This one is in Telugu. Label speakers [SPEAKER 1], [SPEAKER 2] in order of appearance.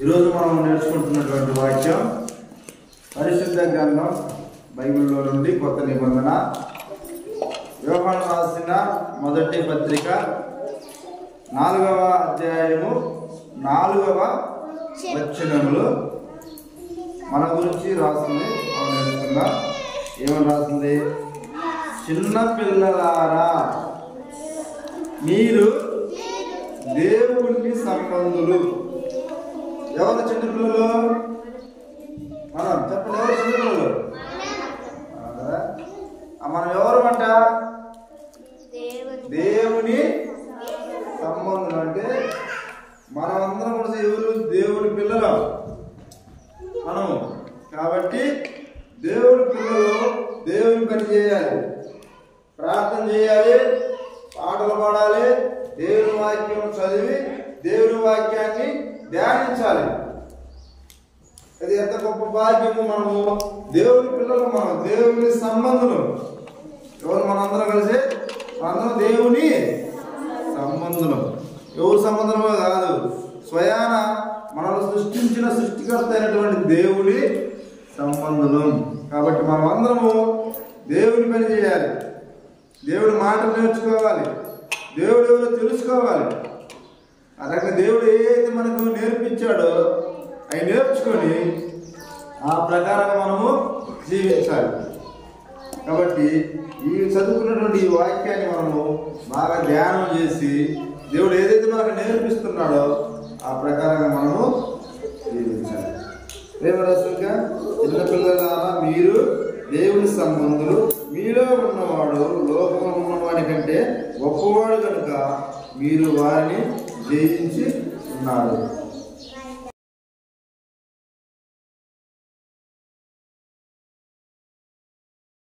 [SPEAKER 1] ఈరోజు మనం నేర్చుకుంటున్నటువంటి వాక్యం పరిశుద్ధ గ్రంథం బైబిల్లో నుండి కొత్త నిబంధన యోహాను రాసిన మొదటి పత్రిక 4వ అధ్యాయము 4వ వచనములో మన గురించి రాసింది మనం నేర్చుకుందాం. ఏమని రాసింది? చిన్న పిల్లలారా, మీరు దేవునికి సంబంధులు. ఎవరు చిన్నపిల్లలు? మనం చెప్పండి, ఎవరు చిన్నపిల్లలు? మనం ఎవరు అంట? దేవుని సంబంధులు. అంటే మనమందరం కూడా ఎవరు? దేవుని పిల్లలు మనము. కాబట్టి దేవుని పిల్లలు దేవుని పని చేయాలి, ప్రార్థన చేయాలి, పాటలు పాడాలి, దేవుని వాక్యం చదివి దేవుని వాక్యాన్ని ధ్యానించాలి. అది ఎంత గొప్ప భాగ్యము! మనము దేవుని పిల్లలు, మనం దేవుని సంబంధులు. ఎవరు? మనందరం కలిసి మనందరం దేవుని సంబంధులు. ఎవరు సంబంధులమో కాదు, స్వయాన మనల్ని సృష్టించిన సృష్టికర్త అయినటువంటి దేవుని సంబంధులు. కాబట్టి మనం అందరము దేవుని పని చేయాలి, దేవుడి మాటలు నేర్చుకోవాలి, దేవుడు ఎవరో తెలుసుకోవాలి. అలాగే దేవుడు ఏదైతే మనకు నేర్పించాడో అవి నేర్చుకొని ఆ ప్రకారంగా మనము జీవించాలి. కాబట్టి ఈ చదువుకున్నటువంటి ఈ వాక్యాన్ని మనము బాగా ధ్యానం చేసి దేవుడు ఏదైతే మనకు నేర్పిస్తున్నాడో ఆ ప్రకారంగా మనము జీవించాలి. ప్రేమరసంగా చిన్నపిల్లలారా, మీరు దేవుని సంబంధులు, మీలో ఉన్నవాడు లోకంలో ఉన్నవాడి కంటే గొప్పవాడు కనుక మీరు వారిని జయించి ఉన్నారు.